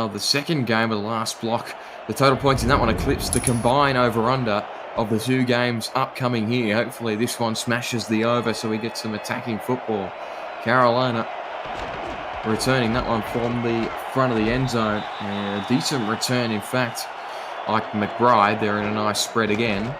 now the second game of the last block. The total points in that one eclipsed the combined over-under of the two games upcoming here. Hopefully this one smashes the over so we get some attacking football. Carolina returning that one from the front of the end zone. A decent return, in fact. Like McBride, they're in a nice spread again.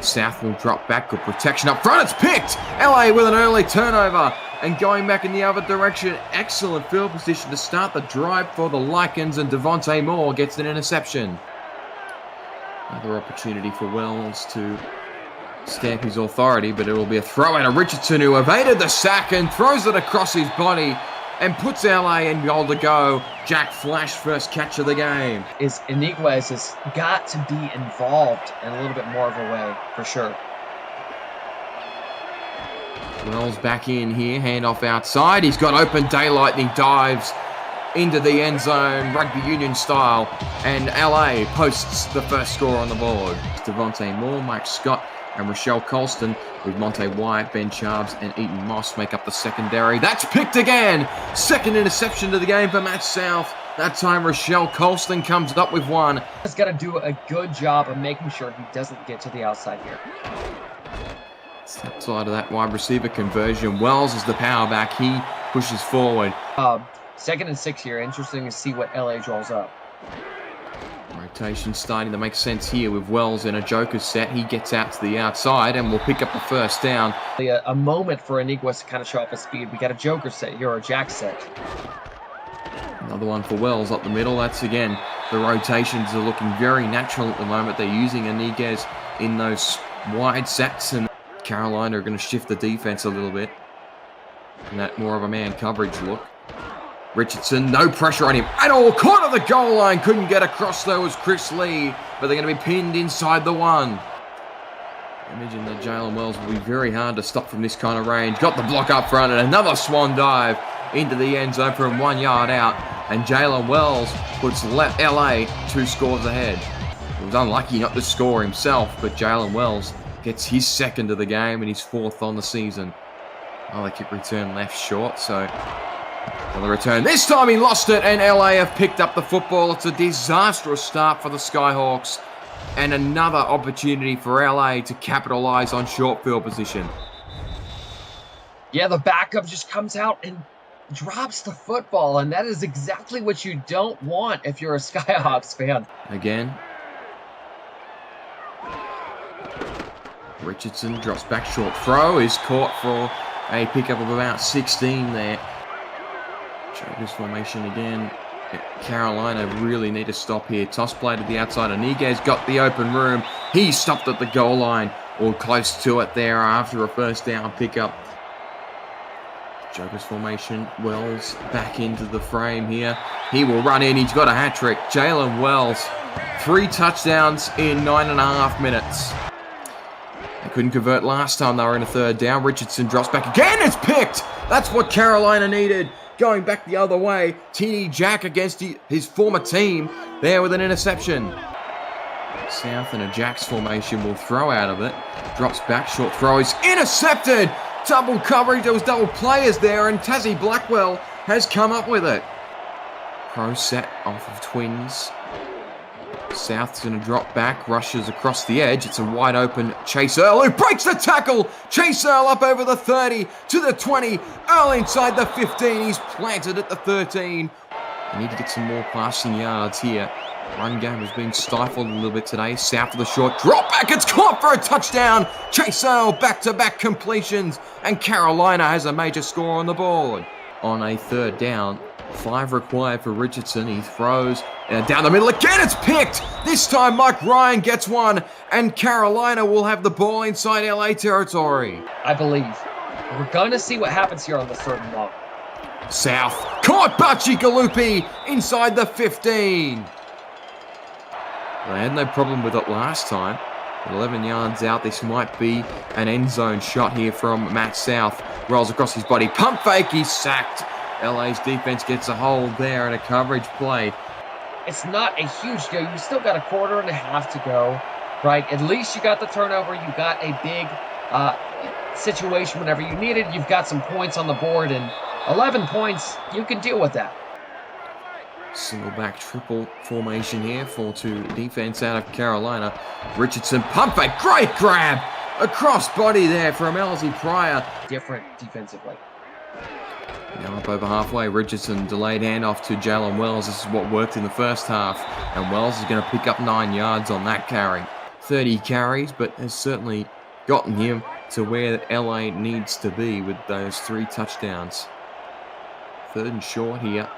South will drop back, good protection up front. It's picked! LA with an early turnover. And going back in the other direction, excellent field position to start the drive for the Lycans, and Devontae Moore gets an interception. Another opportunity for Wells to stamp his authority, but it will be a throw out of Richardson, who evaded the sack and throws it across his body and puts LA in goal to go. Jack Flash, first catch of the game. Iniguez has got to be involved in a little bit more of a way, for sure. Wells back in here, handoff outside. He's got open daylight and he dives into the end zone, rugby union style, and LA posts the first score on the board. Devontae Moore, Mike Scott, and Rochelle Colston, with Monte Wyatt, Ben Charbs, and Eaton Moss make up the secondary. That's picked again! Second interception to the game for Matt South. That time Rochelle Colston comes up with one. He's got to do a good job of making sure he doesn't get to the outside here. Outside of that wide receiver conversion, Wells is the power back. He pushes forward. 2nd and 6 here. Interesting to see what LA draws up. Rotation starting to make sense here with Wells in a joker set. He gets out to the outside and will pick up the first down. A moment for Iniguez to kind of show off his speed. We got a joker set here, or a jack set. Another one for Wells up the middle. That's again, the rotations are looking very natural at the moment. They're using Iniguez in those wide sets, and Carolina are going to shift the defense a little bit. And that more of a man coverage look. Richardson, no pressure on him at all. Caught at the goal line. Couldn't get across though was Chris Lee. But they're going to be pinned inside the one. I imagine that Jalen Wells will be very hard to stop from this kind of range. Got the block up front and another swan dive into the end zone from 1 yard out. And Jalen Wells puts LA 2 scores ahead. He was unlucky not to score himself, but Jalen Wells gets his second of the game and his 4th on the season. Another kick return left short, so another return. This time he lost it, and LA have picked up the football. It's a disastrous start for the Skyhawks, and another opportunity for LA to capitalize on short field position. Yeah, the backup just comes out and drops the football, and that is exactly what you don't want if you're a Skyhawks fan. Again, Richardson drops back, short throw is caught for a pickup of about 16 there. Jokers formation again. Carolina really need to stop here. Toss play to the outside. Iniguez got the open room. He stopped at the goal line or close to it there after a first down pickup. Jokers formation. Wells back into the frame here. He will run in. He's got a hat trick. Jalen Wells, 3 touchdowns in 9.5 minutes. They couldn't convert last time they were in a 3rd down. Richardson drops back again. It's picked. That's what Carolina needed. Going back the other way. Teeny Jack against his former team there with an interception. South in a Jack's formation will throw out of it. Drops back, short throw is intercepted. Double coverage. There was double players there, and Tazzy Blackwell has come up with it. Pro set off of Twins. South's going to drop back, rushes across the edge. It's a wide open Chase Earl who breaks the tackle. Chase Earl up over the 30 to the 20. Earl inside the 15. He's planted at the 13. They need to get some more passing yards here. Run game has been stifled a little bit today. South of the short drop back. It's caught for a touchdown. Chase Earl back-to-back completions. And Carolina has a major score on the board. On a 3rd down, 5 required for Richardson. He throws down the middle again. It's picked. This time Mike Ryan gets one, and Carolina will have the ball inside LA territory. I believe. We're going to see what happens here on the 3rd and long. South caught Bachi Galupi inside the 15. They had no problem with it last time. At 11 yards out, this might be an end zone shot here from Matt South. Rolls across his body. Pump fake. He's sacked. LA's defense gets a hold there and a coverage play. It's not a huge deal. You still got a 1.5 to go, right? At least you got the turnover. You got a big situation whenever you need it. You've got some points on the board, and 11 points, you can deal with that. Single back triple formation here. 4-2 defense out of Carolina. Richardson pump fake. Great grab. A cross body there from Elsie Pryor. Different defensively. Now up over halfway. Richardson delayed handoff to Jalen Wells. This is what worked in the first half. And Wells is going to pick up 9 yards on that carry. 30 carries, but has certainly gotten him to where LA needs to be with those 3 touchdowns. 3rd and short here.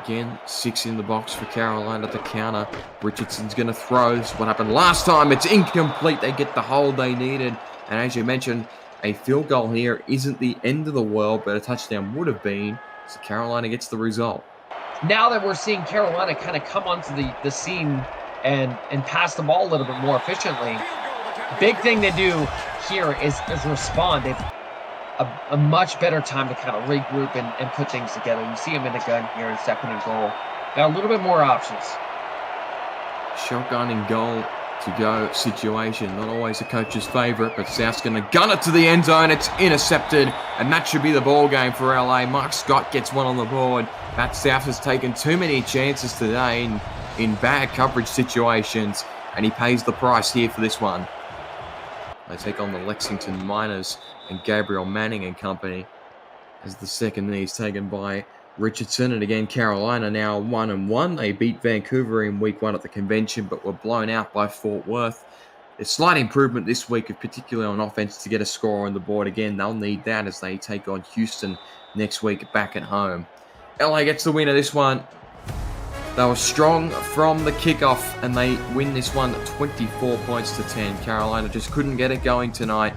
Again, 6 in the box for Carolina to counter. Richardson's going to throw. This is what happened last time. It's incomplete. They get the hold they needed. And as you mentioned, a field goal here isn't the end of the world, but a touchdown would have been. So Carolina gets the result. Now that we're seeing Carolina kind of come onto the scene and pass the ball a little bit more efficiently, big thing they do here is respond. They've a much better time to kind of regroup and put things together. You see them in the gun here in 2nd and goal. Got a little bit more options. Shotgun and goal to go situation. Not always a coach's favorite, but South's going to gun it to the end zone. It's intercepted, and that should be the ball game for LA. Mark Scott gets one on the board. Matt South has taken too many chances today in bad coverage situations, and he pays the price here for this one. They take on the Lexington Miners and Gabriel Manning and company as the second knee is taken by Richardson. And again, Carolina now 1-1. They beat Vancouver in week 1 at the convention, but were blown out by Fort Worth. There's slight improvement this week, particularly on offense, to get a score on the board. Again, they'll need that as they take on Houston next week back at home. LA gets the win of this one. They were strong from the kickoff, and they win this one 24 points to 10. Carolina just couldn't get it going tonight.